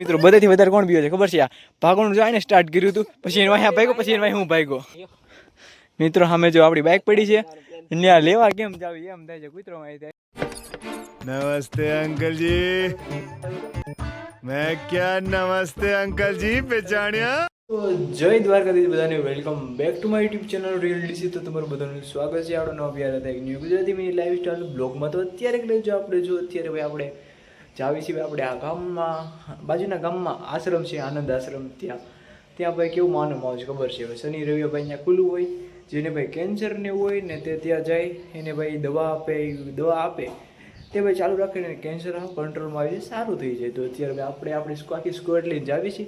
મિત્રો બધાથી વધારે કોણ પીવે છે ખબર છે? આ ભાગવાનું જાય ને સ્ટાર્ટ કર્યું હતું, પછી એનો અહીંયા ભાગ્યો, પછી એનો હું ભાગ્યો. મિત્રો સામે જો આપણી બાઇક પડી છે, ત્યાં લેવા કેમ જાવી એમ થાય છે. કૂતરો માં થાય. नमस्ते अंकल जी. मैं क्या नमस्ते अंकल जी पहचानिया. તો જય દ્વારકાધીશ બધાને, welcome back to my YouTube channel real DC. તો તમારું બધાનું સ્વાગત છે આપણો નવા પ્યારા હતા એક new Gujarati mini life style બ્લોગમાં. તો અત્યારે આપણે અત્યારે ભાઈ આપણે જાવી છીએ આપણે આ ગામમાં, બાજુના ગામમાં આશ્રમ છે, આનંદ આશ્રમ. ત્યાં ભાઈ કેવું માનવામાં આવે છે ખબર છે? હવે શનિ રવિ ભાઈ ત્યાં ખુલ્લું હોય, જેને ભાઈ કેન્સર ને હોય ને તે ત્યાં જાય, એને ભાઈ દવા આપે તે ભાઈ ચાલુ રાખીને કેન્સર કંટ્રોલમાં આવી જાય, સારું થઈ જાય. તો અત્યારે આપણે આપણી આખી સ્ક્વોડ લઈને જાવી છીએ.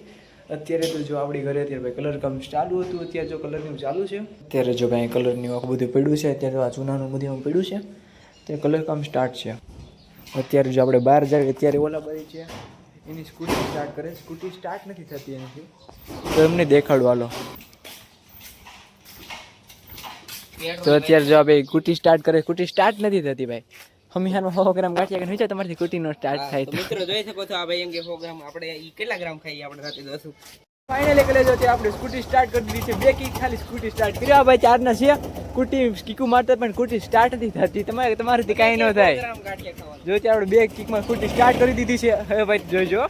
અત્યારે તો જો આપણી ઘરે અત્યારે ભાઈ કલર કામ ચાલુ હતું, અત્યારે જો કલરનું ચાલુ છે. અત્યારે જો ભાઈ કલરનું આખું બધું પડ્યું છે, અત્યારે આ ચૂનાનું બધું પડ્યું છે, તે કલર કામ સ્ટાર્ટ છે. અત્યારે જો આપણે બહાર જઈએ, અત્યારે ઓલા ભાઈ છે એની સ્કૂટી સ્ટાર્ટ કરે, સ્કૂટી સ્ટાર્ટ નથી થતી એનાથી, તો એમને દેખાડવા લો. તો અત્યારે જો ભાઈ સ્કૂટી સ્ટાર્ટ કરે, સ્કૂટી સ્ટાર્ટ નથી થતી ભાઈ. હમીહાનો 100 ગ્રામ ગાંઠિયા કે નીચે તમારી સ્કૂટીનો સ્ટાર્ટ થાય. તો મિત્રો જોઈ શકો છો આ ભાઈ એમ કે 100 ગ્રામ આપણે ઈ કેટલા ગ્રામ ખાઈએ આપણે રાતે 10. ફાઇનલી કે લેજો તે આપણે સ્કૂટી સ્ટાર્ટ કરી દીધી છે. બે કિક ખાલી સ્કૂટી સ્ટાર્ટ કર્યા ભાઈ, ચારના છે સ્કૂટી કીકુ મારતા પણ સ્કૂટી સ્ટાર્ટ નથી થતી. તમારાથી કાંઈ ન થાય. જો તે આપણે બે કિકમાં સ્કૂટી સ્ટાર્ટ કરી દીધી છે. હવે ભાઈ જોઈજો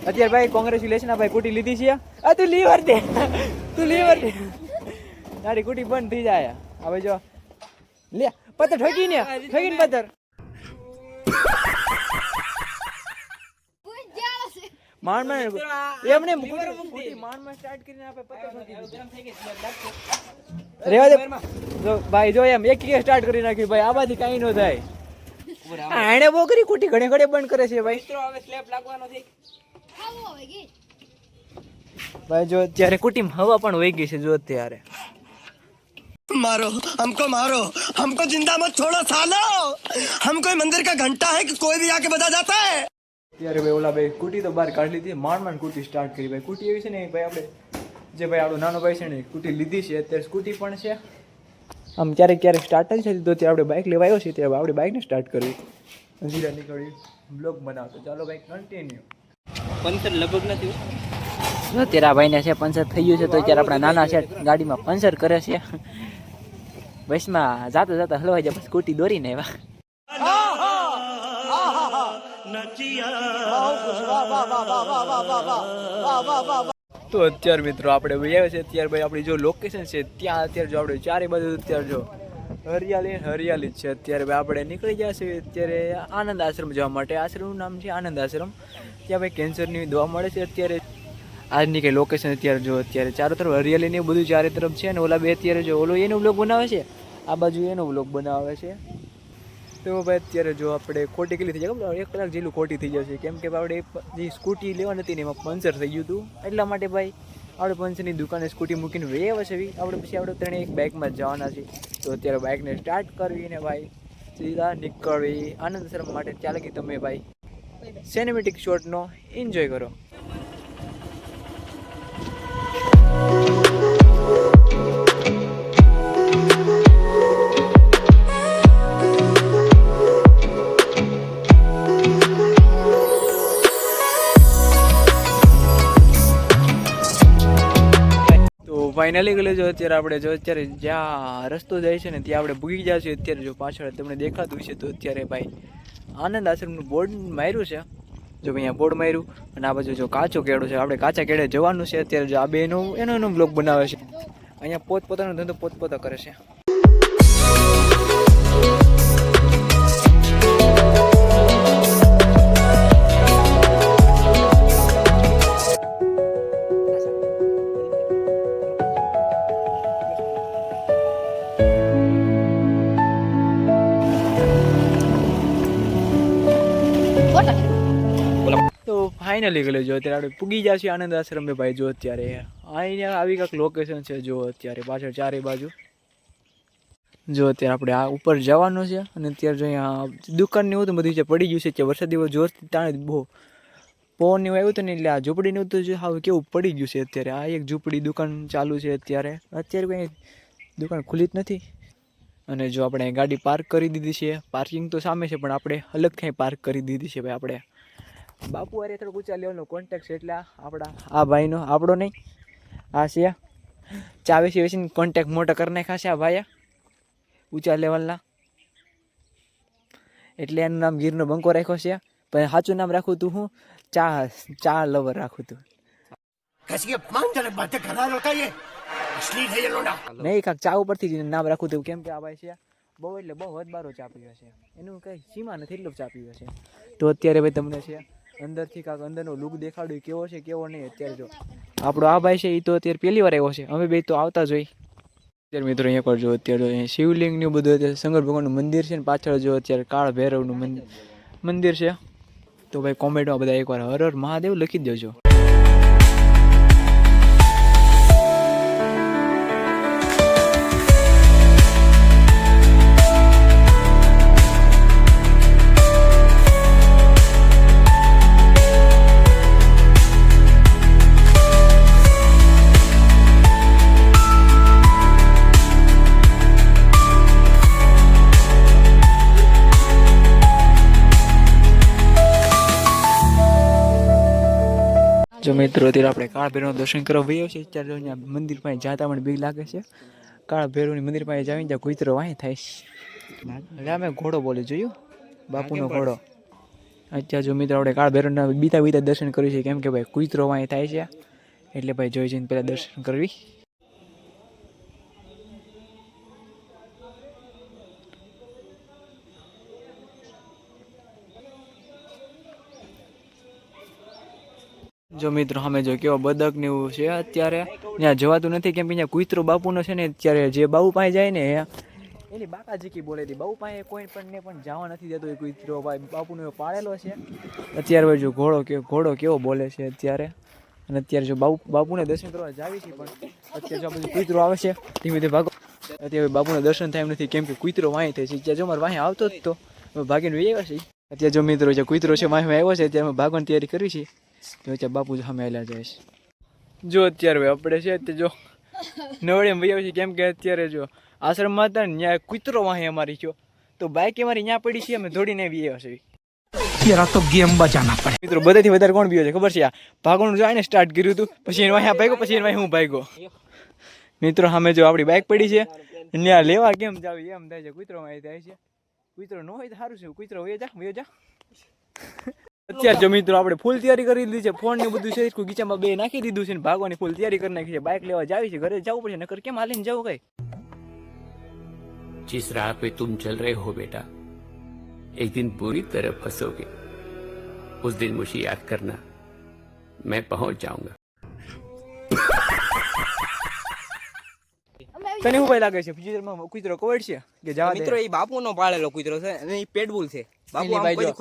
અત્યારે ભાઈ કોંગ્રેચ્યુલેશન, આ ભાઈ સ્કૂટી લીધી છે. આ તું લીવર દે, તારી સ્કૂટી બંધ થઈ જાય. હવે જો લે પત્તર ઠોકીને પત્તર માંડ એમને સ્કૂટી માંડ સ્ટાર્ટ કરીને આપણે પત્તર ઠોકી રેવા દે. જો ભાઈ જો એમ એક સ્ટાર્ટ કરી નાખ્યું ભાઈ, આ બાજુ કાંઈ ન થાય. એણે બહુ કરી સ્કૂટી ઘણી ઘડે બંધ કરે છે ભાઈ. મિત્રો હવે સ્લેપ લાગવાનો છે ભાઈ જો અત્યારે સ્કૂટીમાં હવા પણ વહી ગઈ છે. જો અત્યારે मारो हमको जिंदा मत छोड़ो सालो, हम कोई मंदिर का घंटा है कि कोई भी आके बजा जाता है. ત્યારે ભાઈ ઓલા ભાઈ સ્કૂટી તો બહાર કાઢી લીધી, માંડ સ્કૂટી સ્ટાર્ટ કરી. ભાઈ સ્કૂટી એવી છે ને ભાઈ, આપણે જે ભાઈ આપણો નાનો ભાઈ છે ને સ્કૂટી લીધી છે, અત્યારે સ્કૂટી પણ છે. આમ ક્યારેક સ્ટાર્ટ નથી થતી, તો ત્યારે આપણે બાઇક લેવા આવ્યો છે, ત્યારે આપણે બાઇકને સ્ટાર્ટ કરવી, હજીરા નીકળવી, બ્લોગ બનાવતો. ચાલો ભાઈ કન્ટિન્યુ. પંચર લગભગ નથી. અત્યારે આ ભાઈને છે પંચર થઈ ગયું છે, તો અત્યારે આપણા નાના છે ગાડીમાં પંચર કરે છે. બસમાં જાતા હલવાઈ જાય, સ્કૂટી દોરીને આવ્યા. તો અત્યારે મિત્રો આપણે ભાઈ આવ્યા છે, અત્યારે ભાઈ આપણી જો લોકેશન છે ત્યાં અત્યારે જો આપણે ચારે બાજુ અત્યારે જો હરિયાળી જ છે. અત્યારે ભાઈ આપણે નીકળી ગયા છે અત્યારે આનંદ આશ્રમ જવા માટે. આશ્રમનું નામ છે આનંદ આશ્રમ. ત્યાં ભાઈ કેન્સરની દવા મળે છે. અત્યારે આજની કંઈ લોકેશન અત્યારે જો અત્યારે ચારો તરફ હરિયાળી ને બધું ચારે તરફ છે. ને ઓલા બે અત્યારે જો ઓલો એનો વ્લોગ બનાવે છે, આ બાજુ એનો વ્લોગ બનાવે છે. તો ભાઈ અત્યારે જો આપણે ખોટી કેટલી થઈ જાય, 1 કલાક જેટલું ખોટી થઈ જશે, કેમ કે આપણે જે સ્કૂટી લેવાની હતી ને એમાં પંચર થઈ ગયું હતું. એટલા માટે ભાઈ આપણે પંચરની દુકાને સ્કૂટી મૂકીને વેવા છે. આપણે પછી આપણે ત્રણે એક બાઇકમાં જ જવાના છે. તો અત્યારે બાઇકને સ્ટાર્ટ કરવી ને ભાઈ સીધા નીકળવી આનંદ આશ્રમ માટે. ત્યાં લગી તમે ભાઈ સિનેમેટિક શોટનો એન્જોય કરો. ફાઇનલી ગયેલો જો અત્યારે આપણે જો અત્યારે જ્યાં રસ્તો જાય છે ને ત્યાં આપણે ભૂગી ગયા છીએ. અત્યારે જો પાછળ તમને દેખાતું છે, તો અત્યારે ભાઈ આનંદ આશ્રમનું બોર્ડ માર્યું છે. જો અહીંયા બોર્ડ માર્યું અને આ બાજુ જો કાચો કેળો છે, આપણે કાચા કેળે જવાનું છે. અત્યારે જો આ બે એનો બ્લોગ બનાવે છે. અહીંયા પોતપોતાનો ધંધો પોતપોતા કરે છે. તો ફાઇનલી ગયેલો જો અત્યારે આપણે પૂગી ગયા છીએ આનંદ આશ્રમ ભાઈ. જો અત્યારે અહીંયા આવી કાંઈક લોકેશન છે. જો અત્યારે પાછળ ચારે બાજુ જો અત્યારે આપણે આ ઉપર જવાનું છે. અને અત્યારે જો અહીંયા દુકાનને એવું તો બધું જે પડી ગયું છે કે વરસાદ એવો જોરથી તાણે બહુ પવન એવું આવ્યું હતું ને, એટલે આ ઝૂંપડીનું તો જો હાવ કેવું પડી ગયું છે. અત્યારે આ એક ઝૂંપડી દુકાન ચાલુ છે. અત્યારે કંઈ દુકાન ખુલ્લી જ નથી. અને જો આપણે ગાડી પાર્ક કરી દીધી છે, પાર્કિંગ તો સામે છે પણ આપણે અલગ ક્યાંય પાર્ક કરી દીધી છે ભાઈ. આપણે બાપુ અરે થોડુંક ઊંચા લેવલનો કોન્ટેક્ટ છે એટલે આપણા આ ભાઈનો આપણો નહીં આ છે ચા વેચીને કોન્ટેક્ટ મોટા કરી નાખ્યા છે આ ભાઈએ ઊંચા લેવલના એટલે એનું નામ ગીરનો બંકો રાખ્યો છે પણ સાચું નામ રાખું તું હું ચા લવર રાખું તું નહીં કાંક ચા ઉપરથી જ નામ રાખું તું કેમ કે આ ભાઈ છે બહુ એટલે બહુ વધબારો ચા પીવે છે એનું કંઈ સીમા નથી એટલો ચા પીવે છે તો અત્યારે ભાઈ તમને છે અંદરથી કાંક અંદરનો લુક દેખાડ્યું કેવો છે કેવો નહીં અત્યારે જો આપણો આ ભાઈ છે એ તો અત્યારે પહેલી વાર આવ્યો છે અમે બે તો આવતા જ હોય અત્યારે મિત્રો અહીંયા પર જો અત્યારે શિવલિંગનું બધું અત્યારે શંકર ભગવાનનું મંદિર છે ને પાછળ જો અત્યારે કાળ ભૈરવનું મંદિર છે તો ભાઈ કોમેન્ટમાં બધા એકવાર હર હર મહાદેવ લખી જ દેજો જો મિત્રો અત્યારે આપણે કાળ ભૈરવનું દર્શન કરવા વહી છે ત્યારે જો અહીંયા મંદિર પાસે જાતા મને બીક લાગે છે કાળ ભૈરવની મંદિર પાસે જાવીને ત્યાં કુતરો વાંહી થાય છે એટલે અમે ઘોડો બોલી જોયું બાપુનો ઘોડો અત્યારે જો મિત્રો આપણે કાળ ભૈરવના બીતા દર્શન કર્યું છે કેમ કે ભાઈ કુતરો વાંહી થાય છે એટલે ભાઈ જોઈ જઈને પહેલાં દર્શન કરવી જો મિત્રો અમે જો કેવો બદક ને એવું છે અત્યારે ત્યાં જવાતું નથી કેમ કે અહીંયા કુતરો બાપુનો છે ને અત્યારે જે બાપુ પાસે જાય ને એની બાકાજીકી બોલે હતી બાપુ પાસે કોઈ પણ જવા નથી દેતો એ કુતરો બાપુનો પાળેલો છે અત્યારે જો ઘોડો કેવો બોલે છે અત્યારે અને અત્યારે જો બાપુને દર્શન કરવા જાવી છે પણ અત્યારે જો બધું કુતરો આવે છે ધીમે ધીમે ભાગો અત્યારે બાપુને દર્શન થાય એમ નથી કેમ કે કુતરો વાંહી થાય છે ત્યાં જો મારે વાંહી આવતો જ તો ભાગીને આવ્યા છે અત્યારે જો મિત્રો જે કુતરો છે વાંહી આવ્યો છે ત્યારે અમે ભાગવાની તૈયારી કરી છે તો અત્યારે બાપુ સામે આવેલા જાય છે જો અત્યારે આપણે છે તે જો નવડે ભાઈ છે કેમ કે અત્યારે જો આશ્રમમાં હતા ને ત્યાં કૂતરો વાહે અમારી ગયો તો બાઇક અમારી ત્યાં પડી છે અમે દોડીને આવી આવ્યા છે તો ગેમ બચાવના પડે મિત્રો બધાથી વધારે કોણ બીયો છે ખબર છે આ ભાગવાનું જાય ને સ્ટાર્ટ કર્યું હતું પછી એને વાહે ભાગ્યો પછી એને વાહે હું ભાગ્યો મિત્રો સામે જો આપણી બાઇક પડી છે ત્યાં લેવા કેમ જાવી એમ થાય છે કૂતરો વાહે થાય છે કૂતરો ન હોય તો સારું છે કૂતરો વયો જા અત્યારે જો મિત્રો આપણે ફૂલ તૈયારી કરી લીધી છે ફોન ને બધું છે ગીચામાં બે નાખી દીધું છે ને ભાગવાની ફૂલ તૈયારી કરી નાખી છે બાઇક લેવા જાવી છે ઘરે જવું પડશે નકર કેમ હાલીને જવું કઈ जिस राह पे तुम चल रहे हो बेटा एक दिन पूरी तरह फंसोगे उस दिन मुझे याद करना मैं पहुंच जाऊंगा તને શું ભાઈ લાગે છે ફ્યુચરમાં કૂતરો કવડ છે કે જવા મિત્રો એ બાપુનો પાળેલો કૂતરો છે અને એ પેટબુલ છે બાપુ આમ કોઈ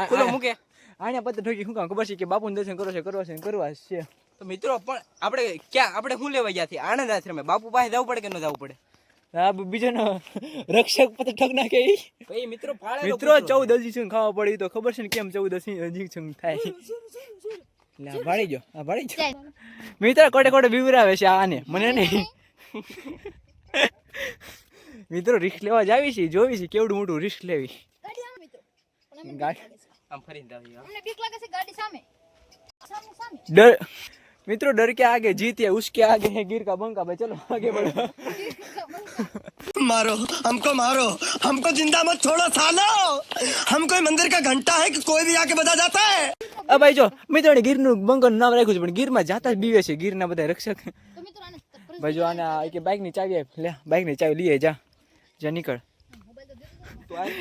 ખુલ્લો મૂકે આને પત્તા ઠોકી શું કામ ખબર છે કે બાપુનું દર્શન કરવા છે તો મિત્રો પણ આપણે શું લેવા ગયા છીએ આનંદ આશ્રમે બાપુ પાસે જવું પડે કે ન જવું પડે આ બીજાનો રક્ષક પત્ર ઠગ નાખે એ મિત્રો પાળેલો મિત્રો 14 ઇન્જેક્શન ખાવા પડી તો ખબર છે ને કેમ 14 ઇન્જેક્શન થાય લે આ ભાડી જો મિત્ર કોટે બીવરાવે છે આને મને નહીં મિત્રો રિસ્ક લેવા જાવી છે જોવી છે કેવડું મોટું રિસ્ક લેવી આમ ફરીને જાવી અમને બીક લાગે છે ગાડી સામે डर मित्रों डर के आगे जीत है उसके आगे है गिर का बंका भाई चलो आगे बढ़ो मारो हमको जिंदा मत छोड़ो सालो हम कोई मंदिर का घंटा है कि कोई भी आके बजा जाता है अब भाई जो मित्रों ने गिर નું બંકર નામ રાખ્યું છે પણ ગીર માં જાતા જ બીવે છે ગીર ના બધા રક્ષક તો મિત્રો આને ભાઈ જો આને કે બાઇક ની ચાવી લે બાઇક ની ચાવી લઈએ જા નીકળ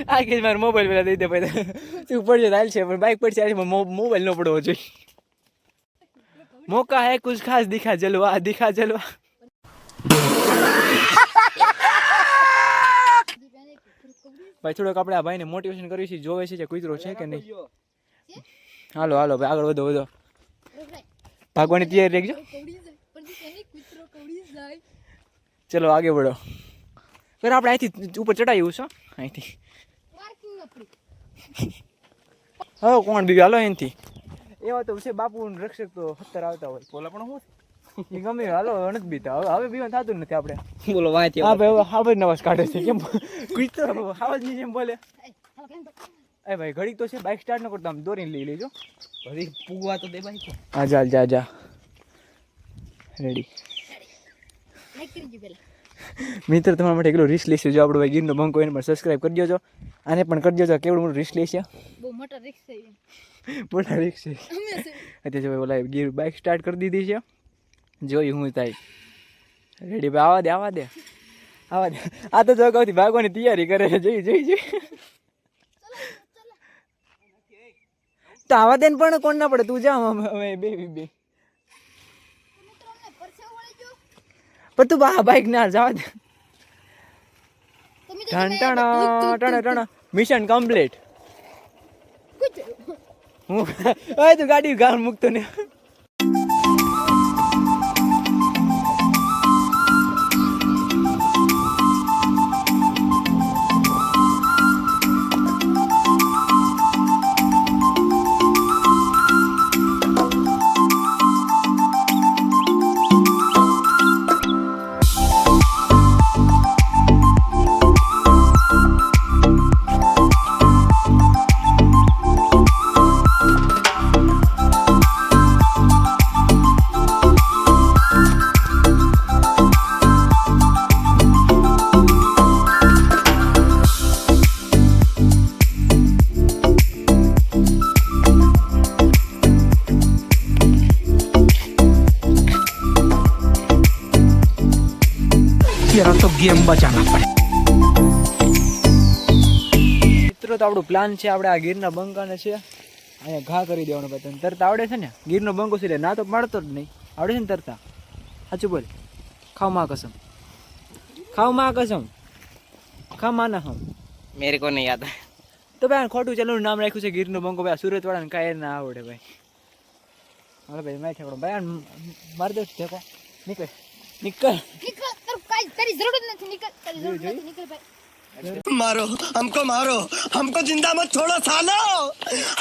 આ કે મારો મોબાઈલ પેલા દઈ દે ભાઈ તું પડજે હાલ છે પણ બાઇક પડશે આ મોબાઈલ નો પડવો જોઈએ मौका है कुछ खास दिखा जलवा ભાઈ થોડોક આપણે આ ભાઈને મોટિવેશન કરીએ છીએ જોવે છે કે કૂતરો છે કે નહીં હાલો ભાઈ આગળ વધો ભાગવાની તૈયારી રાખજો ચલો આગે बढ़ो કર આપણે અહીંથી ઉપર ચડાયું છે અહીંથી હવે કોણ બીજું હાલો અહીંથી એવા તો છે બાપુ રક્ષક તો 70 આવતા હોય બોલા પણ હું એ ગમે હાલો નથી બીતા હવે બીવાનું થતું નથી આપણે બોલો વાંચી હા ભાઈ હવે નવાજ કાઢે છે કેમ કૂતરો આવાજ ની જેમ બોલે એ ભાઈ ઘડીક તો છે, બાઇક સ્ટાર્ટ ન કરતા આમ દોરીને લઈ લેજો. પછી પૂગવા તો દે ભાઈ. હા જા રેડી. લાઈક કરી દો પેલા. મિત્ર તમારા માટે એકલો રિસ્ક લેશે. જો આપણો ભાઈ ગીરનો બંકો એને પણ સબસ્ક્રાઈબ કરી દેજો. આને પણ કરી દેજો. કેવડું મોટું રિસ્ક લેશે, બહુ મોટા રિસ્ક છે એમ. મોટા રિસ્ક છે. અત્યારે જો ઓલા ગીર બાઇક સ્ટાર્ટ કરી દીધી છે. જોઈ હું થાય. રેડી ભાઈ, આવા દે. આ તો જો અગાઉથી ભાગવાની તૈયારી કરે છે. જોઈ તો આવા દે ને, પણ કોણ ના પડે. તું જા, અમે બે મિત્રો અમને પરસેવો વળી ગયો. પણ તું બાઇક ના જવા દે. તો મિત્રો ટણ મિશન કમ્પ્લીટ. કુછ હું ઓય તું ગાડી ગાળ મૂકતો ને. મિત્રો તો આપણું પ્લાન છે, આપણે આ ગીરના બંકાને છે અહીંયા ઘા કરી દેવાનો. ભાઈ તને તરતા આવડે છે ને? ગીરનો બંકો છે ના તો મળતો જ નહીં. આવડે છે ને તરતા? સાચું બોલ. ખાવ માં કસમ, ખાવ માં કસમ, ખા માના હમ. મેરે કો નહીં યાદ. તો ભાઈ આ ખોટું ચેનલનું નામ રાખ્યું છે ગીરનો બંકો. ભાઈ સુરત વાળાને કાંઈ ના આવડે ભાઈ. હવે ભાઈ મેં ઠેકડો ભાઈ મારી દો ઠેકો. નીકળ નીકળ, તારી જરૂર જ નથી. નીકળ, તારી જરૂર નથી. નીકળ ભાઈ. मारो हमको जिंदा मत छोड़ो सालो।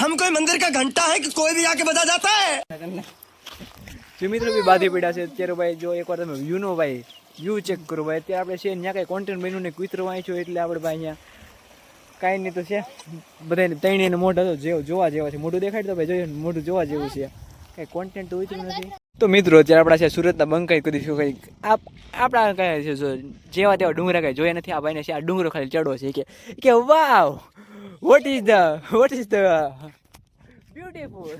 हम कोई मंदिर का घंटा है कि कोई भी आके बजा जाता है। જે મિત્રો બી બાધી પડ્યા છે અત્યારે ભાઈ. જો એકવાર તમે વ્યૂનો ભાઈ વ્યૂ ચેક કરો ભાઈ. અત્યારે આપણે છે ત્યાં કાંઈ કોન્ટેન્ટ બન્યું ને કૂતરો વાંચ્યો એટલે આપણે ભાઈ અહીંયા કાંઈ નહીં તો છે. બધાને તઈને મોઢા તો જોવા જેવા છે. મોઢું દેખાડ તો ભાઈ જોઈએ, મોઢું જોવા જેવું છે. કાંઈ કોન્ટેન્ટ તો ઉતર્યું નથી. તો મિત્રો અત્યારે આપણા છે સુરતના બંકાઈ કરીશું કંઈક આપણા કાંઈ છે જો જેવા તેવા ડુંગરા કાંઈ જોયા નથી. આ ભાઈને છે આ ડુંગરો ખાલી ચડવો છે કે wow what is the beautiful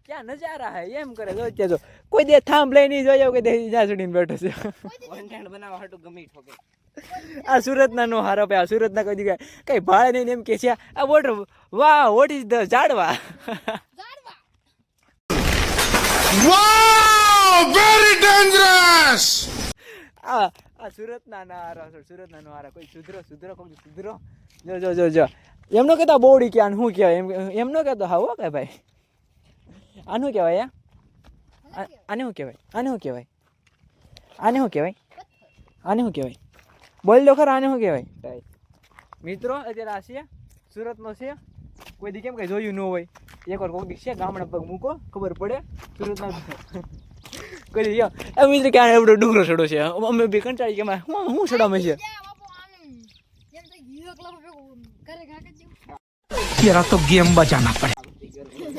ક્યાં નજારા હે એમ કરે. જો અત્યારે જો કોઈ દે થાંભ લઈ નહીં જોયો કે દે જ્યાં સુધીને બેઠો છે. કોન્ટેન્ટ બનાવવા હાટુ ગમે ઠોકે. આ સુરતના નો હારો ભાઈ. આ સુરતના કોઈ દી કઈ ભાડે નહીં એમ કે છે આ વોટર વાહ વોટ ઇઝ ધ ઝાડવા. Very dangerous. આ સુરતના ના હારા સુરતના નો હારા. કોઈ સુધરો કોઈ સુધરો. જો એમનો કહેતા બોડી કે આને શું કહેવાય એમ નો કહેતો હા હો કે ભાઈ. આનું કહેવાય આને શું કહેવાય? આને શું કહેવાય? બોલ દો ખરા આને શું કહેવાય? મિત્રો અત્યારે આ છે સુરતનો છે. કોઈ દી કેમ કઈ જોયું ન હોય. એકવાર કોઈક દી છે ગામડા પગ મૂકો ખબર પડે. સુરતના કોઈ દી મિત્રો કે આને એવડો ડુંગરો ચડો છે. અમે બી કંટાળી કે હું ચડામે છે.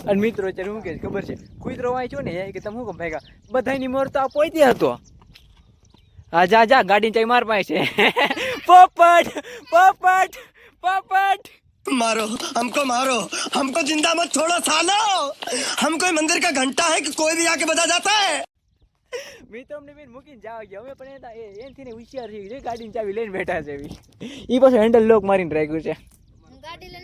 અને મિત્રો અત્યારે શું કે ખબર છે કુતરો વાંચ્યો ને કે તમે શું ભાઈ બધાની મોર તો આ પોતે હતો. હા જા ગાડી ચાઈ માર પાસે છે. પોપટ मारो हमको जिंदा मत छोड़ो सालो। हम कोई मंदिर का घंटा है कि कोई भी आके बजा जाता है। મિત્રો અમને બેન મૂકીને જવા ગયા. અમે પણ એનથી ને હોશિયાર થઈ ગઈ ગાડીની ચાવી લઈને બેઠા છે. એ પાછું હેન્ડલ લોક મારીને રાખ્યું છે. ગાડી લઈને